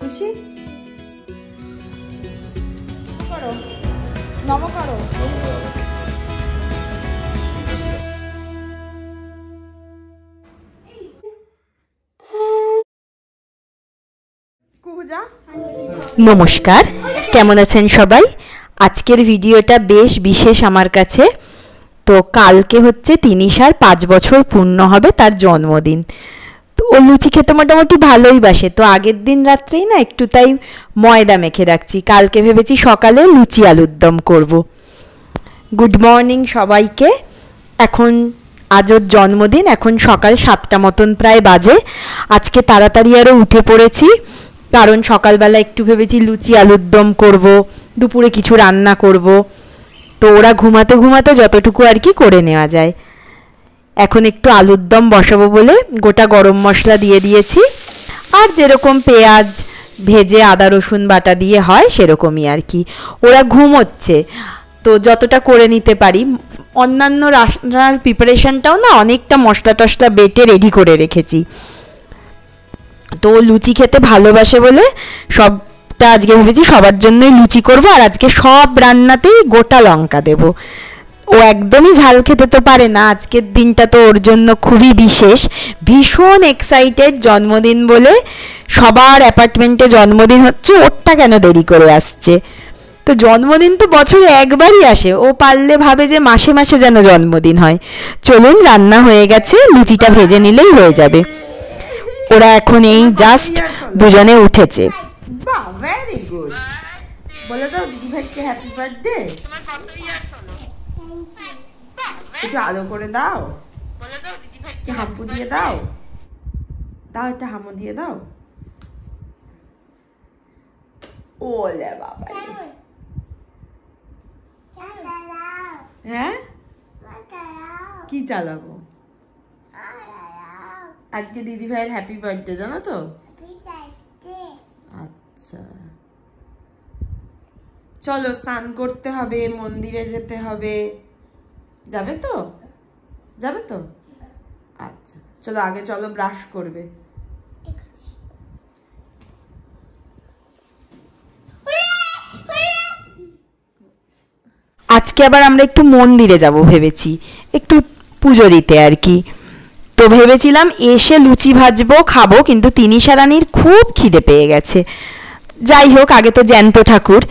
খুশি করো, নম করো। নমস্কার, কেমন আছেন সবাই? আজকের ভিডিওটা বেশ বিশেষ আমার কাছে। তো কালকে হচ্ছে তিনিশার 5 বছর পূর্ণ হবে তার জন্মদিন। তো ও লুচি খেতে মোটামুটি ভালোই বাসে, তো আগের দিন রাত্রেই না একটু তাই ময়দা মেখে রাখছি। কালকে ভেবেছি সকালে লুচি আলুর দম করব। গুড মর্নিং সবাইকে। এখন আজ ওর জন্মদিন, এখন সকাল 7টা মতন প্রায় বাজে। আজকে তাড়াতাড়ি আরও উঠে পড়েছি, কারণ সকালবেলা একটু ভেবেছি লুচি আলুর দম করব, দুপুরে কিছু রান্না করব। তো ওরা ঘুমাতে ঘুমাতে যতটুকু আর কি করে নেওয়া যায়। এখন একটু আলুর দম বসাবো বলে গোটা গরম মশলা দিয়ে দিয়েছি, আর যেরকম পেঁয়াজ ভেজে আদা রসুন বাটা দিয়ে হয় সেরকমই আর কি। ওরা ঘুমোচ্ছে, তো যতটা করে নিতে পারি। অন্যান্য রান্নার প্রিপারেশনটাও না অনেকটা মশলা টশলা বেটে রেডি করে রেখেছি। তো লুচি খেতে ভালোবাসে বলে সবটা আজকে ভেবেছি সবার জন্যই লুচি করব। আর আজকে সব রান্নাতেই গোটা লঙ্কা দেব। ও একদমই ঝাল খেতে তো পারে না। আজকের দিনটা তো ওর জন্য খুবই বিশেষ, ভীষণ এক্সাইটেড। জন্মদিন বলে সবার অ্যাপার্টমেন্টে জন্মদিন হচ্ছে, ওরটা কেন দেরি করে আসছে। তো জন্মদিন তো বছরে একবারই আসে, ও পারলে ভাবে যে মাসে মাসে যেন জন্মদিন হয়। চলুন, রান্না হয়ে গেছে, লুচিটা ভেজে নিলেই হয়ে যাবে। ওরা এখন এই জাস্ট দুজনে উঠেছে। বাহ, ভেরি গুড। বলে দাও দিদি ভাইকে হ্যাপি বার্থডে। তোমার কত ইয়ার্স হলো? একটু আলো করে দাও, বলে দাও দিদি ভাইকে হাম্পু দিয়ে দাও, দাও একটা হামু দিয়ে দাও। ওলে বাবা, হ্যাঁ কি চালাবো? আজকে দিদি ভাইয়ের হ্যাপি বার্থডে, জানো তো? আচ্ছা, চলো স্নান করতে হবে, মন্দিরে যেতে হবে। যাবে তো? যাবে তো? আচ্ছা চলো, আগে চলো ব্রাশ করবে। আজকে আবার আমরা একটু মন্দিরে যাব ভেবেছি, একটু পুজো দিতে আর কি। তো ভেবেছিলাম এসে লুচি ভাজবো, খাবো, কিন্তু তিনিশা রানীর খুব খিদে পেয়ে গেছে। যাই হোক, আগে তো জ্যান্ত ঠাকুর।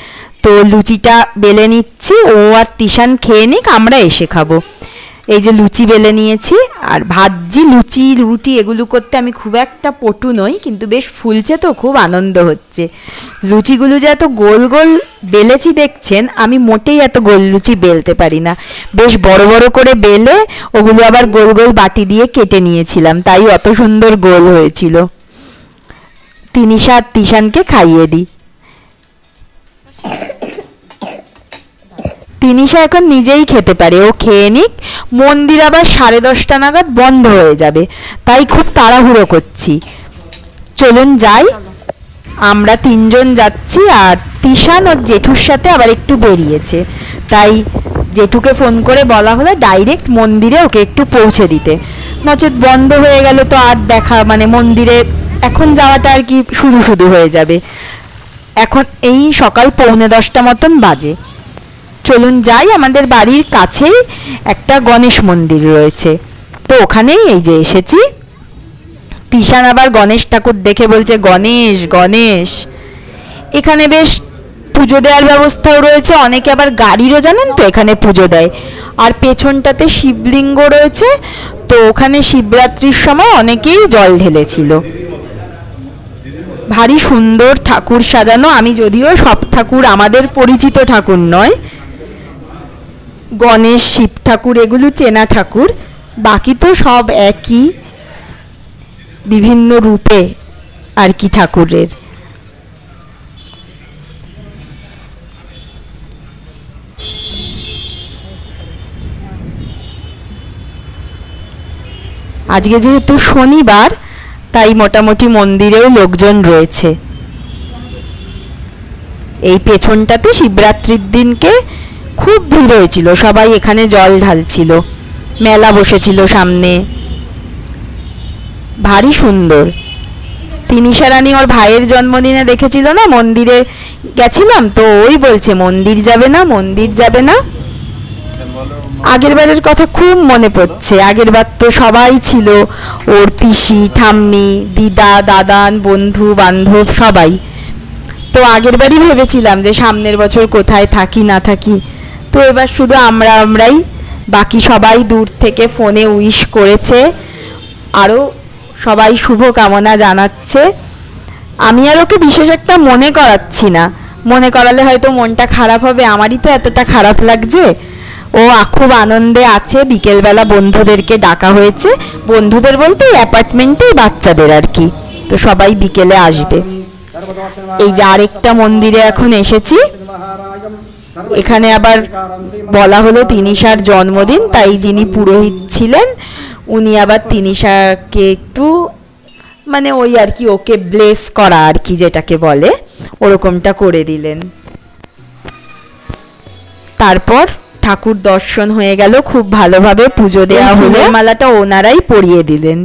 তো লুচিটা বেলে নিচ্ছি, ও আর তিশান খেয়ে নিক, আমরা এসে খাবো। এই যে লুচি বেলে নিয়েছি আর ভাজছি। লুচি রুটি এগুলো করতে আমি খুব একটা পটু নই, কিন্তু বেশ ফুলছে তো খুব আনন্দ হচ্ছে। লুচিগুলো যে এত গোল গোল বেলেছি দেখছেন, আমি মোটেই এত গোল লুচি বেলতে পারি না। বেশ বড় বড় করে বেলে ওগুলো আবার গোল গোল বাটি দিয়ে কেটে নিয়েছিলাম, তাই অত সুন্দর গোল হয়েছিল। তিনিশা আর তিশানকে খাইয়ে দিই। তিনিশা এখন নিজেই খেতে পারে, ও খেয়ে নিক। মন্দির আবার 10:30 নাগাদ বন্ধ হয়ে যাবে, তাই খুব তাড়াহুড়ো করছি। চলুন যাই। আমরা 3 জন যাচ্ছি, আর তিশান ওর জেঠুর সাথে আবার একটু বেরিয়েছে, তাই জেঠুকে ফোন করে বলা হলো ডাইরেক্ট মন্দিরে ওকে একটু পৌঁছে দিতে। নচেত বন্ধ হয়ে গেলে তো আর দেখা, মানে মন্দিরে এখন যাওয়াটা আর কি শুধু শুধু হয়ে যাবে। এখন এই সকাল 9:45 মতন বাজে। চলুন যাই। আমাদের বাড়ির কাছেই একটা গণেশ মন্দির রয়েছে, তো ওখানেই এই যে এসেছি। তিশান আবার গণেশ ঠাকুর দেখে বলছে গণেশ গণেশ। এখানে বেশ পুজো দেওয়ার ব্যবস্থাও রয়েছে, অনেকে আবার গাড়িরও জানেন তো এখানে পুজো দেয়। আর পেছনটাতে শিবলিঙ্গ রয়েছে, তো ওখানে শিবরাত্রির সময় অনেকেই জল ঢেলেছিল। ভারী সুন্দর ঠাকুর সাজানো। আমি যদিও সব ঠাকুর আমাদের পরিচিত ঠাকুর নয়, গণেশ শিব ঠাকুর এগুলো চেনা ঠাকুর, বাকি তো সব একই, বিভিন্ন রূপে আর কি ঠাকুরের। আজকে যেহেতু শনিবার, তাই মোটামুটি মন্দিরেও লোকজন রয়েছে। এই পেছনটাতে শিবরাত্রির দিনকে খুব ভিড় হয়েছিল, সবাই এখানে জল ঢালছিল, মেলা বসেছিল সামনে, ভারী সুন্দর। তিনিশা রানী ওর ভাইয়ের জন্মদিনে দেখেছিল না, মন্দিরে গেছিলাম তো, ওই বলছে মন্দির যাবে না, মন্দির যাবে না। আগের বারের কথা খুব মনে পড়ছে। আগের বার তো সবাই ছিল, ওর পিসি, ঠাম্মি, দিদা, দাদান, বন্ধু বান্ধব সবাই। তো আগের বারই ভেবেছিলাম যে সামনের বছর কোথায় থাকি না থাকি, তো এবার শুধু আমরাই, বাকি সবাই দূর থেকে ফোনে উইশ করেছে, আরও সবাই শুভ কামনা জানাচ্ছে। আমি আর ওকে বিশেষ একটা মনে করাচ্ছি না, মনে করালে হয়তো মনটা খারাপ হবে, আমারই তো এতটা খারাপ লাগছে। ও খুব আনন্দে আছে। বিকেলবেলা বন্ধুদেরকে ডাকা হয়েছে, বন্ধুদের বলতে অ্যাপার্টমেন্টেই বাচ্চাদের আর কি, তো সবাই বিকেলে আসবে। এই যে আরেকটা মন্দিরে এখন এসেছি, এখানে আবার বলা হলো তিনিশার জন্মদিন, তাই যিনি পুরোহিত ছিলেন উনি আবার তিনিশাকে একটু মানে ওই আর কি ওকে ব্লেস করা আর কি যেটাকে বলে, ওরকমটা করে দিলেন। তারপর ঠাকুর দর্শন হয়ে গেল, খুব ভালোভাবে পুজো দেওয়া হলো, মালাটা ওনারাই পরিয়ে দিলেন।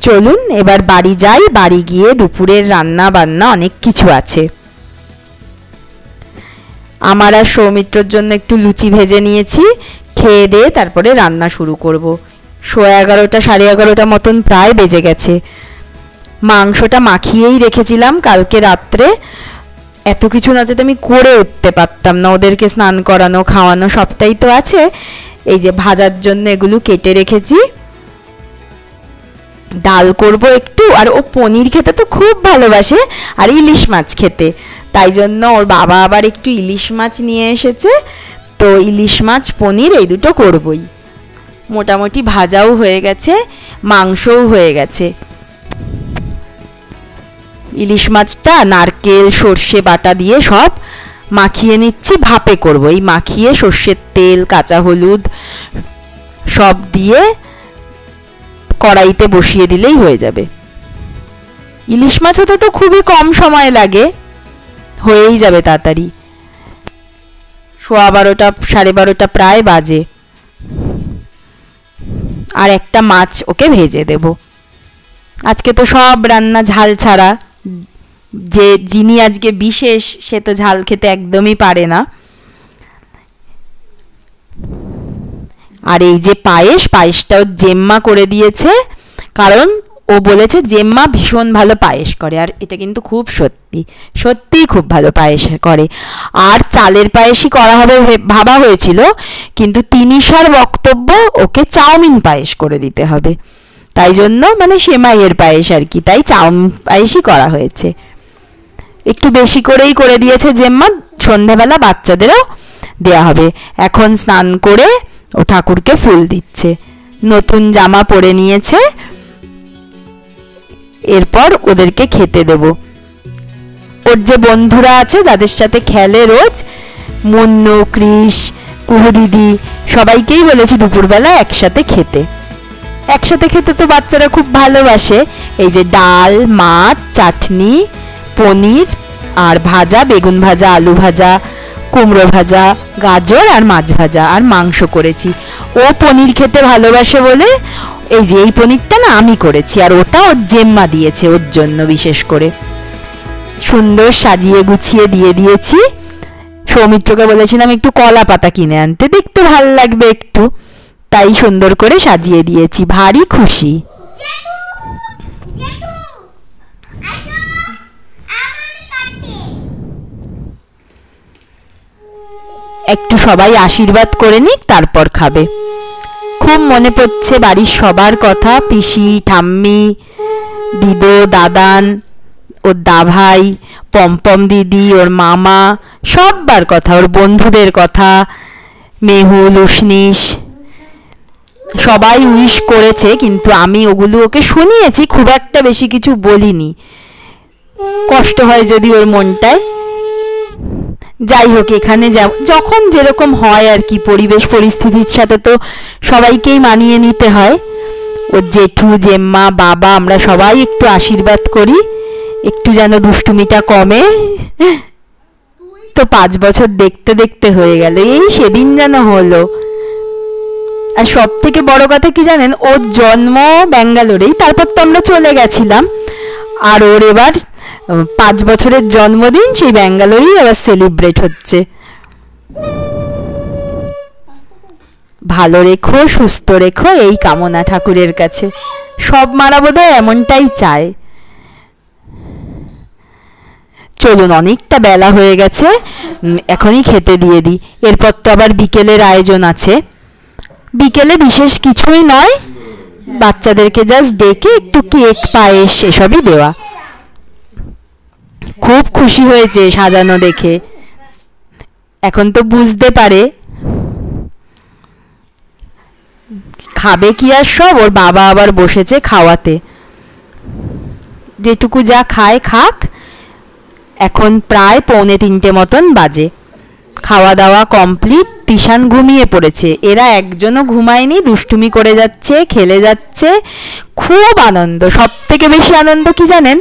চলুন এবার বাড়ি যাই, বাড়ি গিয়ে দুপুরের রান্না বান্না অনেক কিছু আছে। আমার আর সৌমিত্রর জন্য একটু লুচি ভেজে নিয়েছি, খেয়ে দিয়ে তারপরে রান্না শুরু করব। 11:30 11:30 মতন প্রায় বেজে গেছে। মাংসটা মাখিয়েই রেখেছিলাম কালকে রাত্রে, এত কিছু না যেতে আমি করে উঠতে পারতাম না, ওদেরকে স্নান করানো খাওয়ানো সবটাই তো আছে। এই যে ভাজার জন্য এগুলো কেটে রেখেছি, ডাল করব একটু, আর ও পনির খেতে তো খুব ভালোবাসে আর ইলিশ মাছ খেতে, তাই জন্য ওর বাবা আবার একটু ইলিশ মাছ নিয়ে এসেছে, তো ইলিশ মাছ পনির এই দুটো করবই। মোটামুটি ভাজাও হয়ে গেছে, মাংসও হয়ে গেছে। ইলিশ মাছটা নারকেল সর্ষে বাটা দিয়ে সব মাখিয়ে নিচ্ছি, ভাপে করব। এই মাখিয়ে সর্ষের তেল কাঁচা হলুদ সব দিয়ে কড়াইতে বসিয়ে দিলেই হয়ে যাবে। ইলিশ মাছ হতে তো খুবই কম সময় লাগে, হয়েই যাবে তাড়াতাড়ি। 12:15 12:30 প্রায় বাজে, আর একটা মাছ ওকে ভেজে দেব। আজকে তো সব রান্না ঝাল ছাড়া, যে যিনি আজকে বিশেষ সে তো ঝাল খেতে একদমই পারে না। আর এই যে পায়েসটাও জেম্মা করে দিয়েছে, কারণ ও বলেছে জেম্মা ভীষণ ভালো পায়েস করে, আর এটা কিন্তু খুব সত্যিই খুব ভালো পায়েস করে। আর চালের পায়েসই করা হবে ভাবা হয়েছিল, কিন্তু তিনিশার বক্তব্য ওকে চাউমিন পায়েস করে দিতে হবে, তাই জন্য মানে সেমাইয়ের পায়েস আর কি, তাই চাউমিন পায়েসই করা হয়েছে। একটু বেশি করেই করে দিয়েছে জেম্মা, সন্ধ্যাবেলা বাচ্চাদেরও দেয়া হবে। এখন স্নান করে ও ঠাকুরকে ফুল দিচ্ছে, নতুন জামা পরে নিয়েছে, এরপর ওদেরকে খেতে দেব। ওর যে বন্ধুরা আছে যাদের সাথে খেলে রোজ, মুন্নু, কৃষ, কুহু দিদি, সবাইকেই বলেছি দুপুরবেলা একসাথে খেতে। একসাথে খেতে তো বাচ্চারা খুব ভালোবাসে। এই যে ডাল, মাছ, চাটনি, পনির আর ভাজা, বেগুন ভাজা, আলু ভাজা, কুমড়ো ভাজা, গাজর আর মাছ ভাজা, আর মাংস করেছি। ও পনির খেতে ভালোবাসে বলে এই যে এই পনিরটা না আমি করেছি, আর ওটা ওর জেম্মা দিয়েছে ওর জন্য বিশেষ করে। সুন্দর সাজিয়ে গুছিয়ে দিয়ে দিয়েছি। সৌমিত্রকে বলেছিলাম একটু কলা পাতা কিনে আনতে, দেখতে ভালো লাগবে একটু, তাই সুন্দর করে সাজিয়ে দিয়েছি। ভারী খুশি। একটু সবাই আশীর্বাদ করে নিক, তারপর খাবে। খুব মনে পড়ছে বাড়ির সবার কথা, পিসি, ঠাম্মি, দিদো, দাদান, ওর দাভাই, পম্পম দিদি, ওর মামা, সববার কথা, ওর বন্ধুদের কথা, মেহুল, উষ্ণিস, সবাই উইশ করেছে, কিন্তু আমি ওগুলো ওকে শুনিয়েছি, খুব একটা বেশি কিছু বলিনি, কষ্ট হয় যদি ওর মনটায়। যাই হোক, এখানে যখন যেরকম হয় আর কি, পরিবেশ পরিস্থিতির সাথে তো সবাইকেই মানিয়ে নিতে হয়। ওর জেঠু, জেম্মা, বাবা, আমরা সবাই একটু আশীর্বাদ করি, একটু যেন দুষ্টুমিটা কমে। তো 5 বছর দেখতে দেখতে হয়ে গেল, এই সেদিন যেন হলো। আর সব থেকে বড় কথা কি জানেন, ওর জন্ম ব্যাঙ্গালোরেই, তারপর তো আমরা চলে গেছিলাম। আর ওর এবার 5 বছরের জন্মদিন সেই ব্যাঙ্গালোরেই এবার সেলিব্রেট হচ্ছে। ভালো রেখো, সুস্থ রেখো, এই কামনা ঠাকুরের কাছে। সব মারা বোধহয় এমনটাই চায়। চলুন, অনেকটা বেলা হয়ে গেছে, এখনই খেতে দিয়ে দিই। এরপর তো আবার বিকেলের আয়োজন আছে। বিকেলে বিশেষ কিছুই নয়, বাচ্চাদেরকে জাস্ট ডেকে একটু কেক, পায়েস এসবই দেওয়া। খুব খুশি হয়েছে সাজানো দেখে, এখন তো বুঝতে পারে খাবে কি। আর সব ওর বাবা আবার বসেছে খাওয়াতে, যেটুকু যা খায় খাক। এখন প্রায় 2:45 মতন বাজে, খাওয়া দাওয়া কমপ্লিট। তিশান ঘুমিয়ে পড়েছে, এরা একজনও ঘুমায়নি, দুষ্টুমি করে যাচ্ছে, খেলে যাচ্ছে, খুব আনন্দ। সব থেকে বেশি আনন্দ কি জানেন,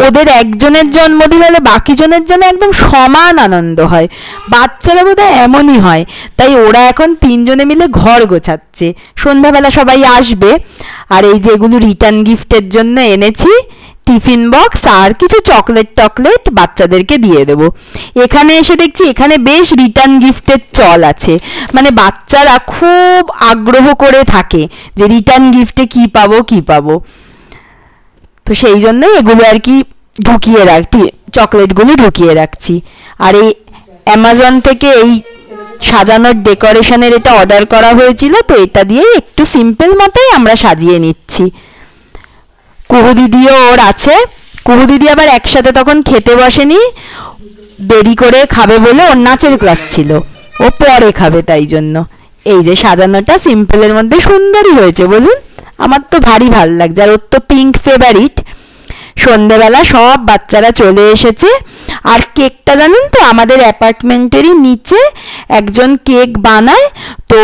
ওদের একজনের জন্মদিন হলে বাকি জনের জন্য একদম সমান আনন্দ হয়। বাচ্চারা বোধহয় এমনই হয়। তাই ওরা এখন 3 জনে মিলে ঘর গোছাচ্ছে, সন্ধ্যাবেলা সবাই আসবে। আর এই যে এগুলো রিটার্ন গিফটের জন্য এনেছি, টিফিন বক্স আর কিছু চকলেট বাচ্চাদেরকে দিয়ে দেবো। এখানে এসে দেখছি এখানে বেশ রিটার্ন গিফটের চল আছে, মানে বাচ্চারা খুব আগ্রহ করে থাকে যে রিটার্ন গিফটে কি পাবো। তো সেই জন্য এগুলো আর কি ঢুকিয়ে রাখছি, চকলেটগুলো ঢুকিয়ে রাখছি। আর এই অ্যামাজন থেকে এই সাজানোর ডেকোরেশনের এটা অর্ডার করা হয়েছিল, তো এটা দিয়ে একটু সিম্পল মতোই আমরা সাজিয়ে নিচ্ছি। কুহু দিদিও ওর আছে। কুহু দিদি আবার একসাথে তখন খেতে বসেনি, দেরি করে খাবে বলে ওর নাচের ক্লাস ছিল, ও পরে খাবে, তাই জন্য। এই যে সাজানোটা সিম্পলের মধ্যে সুন্দরই হয়েছে বলুন, আমার তো ভারী ভালো লাগছে। আর ওর তো পিঙ্ক ফেভারিট। সন্ধেবেলা সব বাচ্চারা চলে এসেছে। আর কেকটা জানেন তো, আমাদের অ্যাপার্টমেন্টেরই নিচে একজন কেক বানায়, তো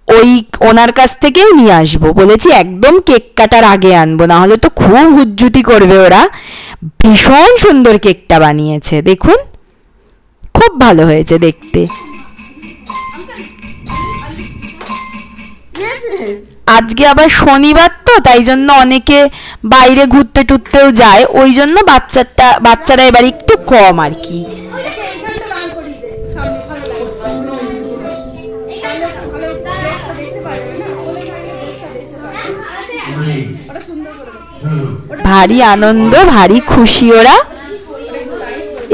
ওই ওনার কাছ থেকেই নিয়ে আসবো। বলেছি একদম কেক কাটার আগে আনবো, না হলে তো খুব হুজ্জুতি করবে ওরা। ভীষণ সুন্দর কেকটা বানিয়েছে, দেখুন, খুব ভালো হয়েছে দেখতে। আজকে আবার শনিবার তো, তাই জন্য অনেকে বাইরে ঘুরতে টুরতেও যায়, ওই জন্য বাচ্চারা এবার একটু কম আর কি। ভারী আনন্দ, ভারী খুশি ওরা।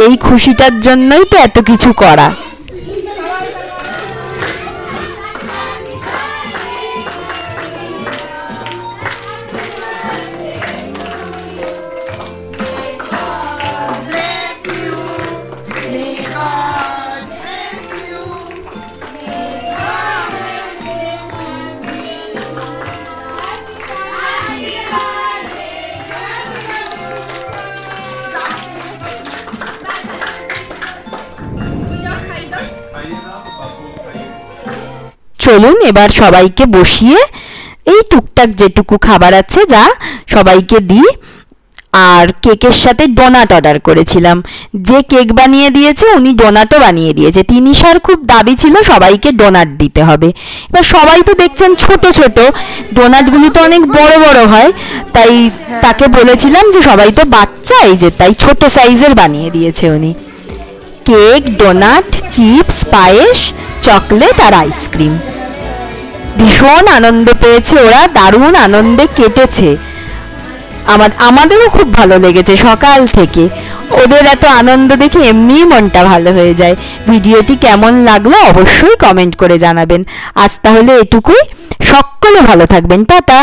এই খুশিটার জন্যই তো এত কিছু করা। চলুন এবার সবাইকে বসিয়ে এই টুকটাক যেটুকু খাবার আছে যা সবাইকে দিই। আর কেকের সাথে ডোনাট অর্ডার করেছিলাম, যে কেক বানিয়ে দিয়েছে উনি ডোনাটও বানিয়ে দিয়েছে। তিনিশার খুব দাবি ছিল সবাইকে ডোনাট দিতে হবে। এবার সবাই তো দেখছেন ছোট ছোট, ডোনাটগুলি তো অনেক বড় বড় হয়, তাই তাকে বলেছিলাম যে সবাই তো বাচ্চা, এই যে তাই ছোট সাইজের বানিয়ে দিয়েছে উনি। কেক, ডোনাট, চিপস, পায়েস, চকলেট আর আইসক্রিম। ভীষণ আনন্দ পেয়েছে ওরা, দারুণ আনন্দে কেটেছে। আমাদেরও খুব ভালো লেগেছে সকাল থেকে। ওদের এত আনন্দ দেখে এমনিই মনটা ভালো হয়ে যায়। ভিডিওটি কেমন লাগলো অবশ্যই কমেন্ট করে জানাবেন। আজ তাহলে এটুকুই, সকলে ভালো থাকবেন, টাটা।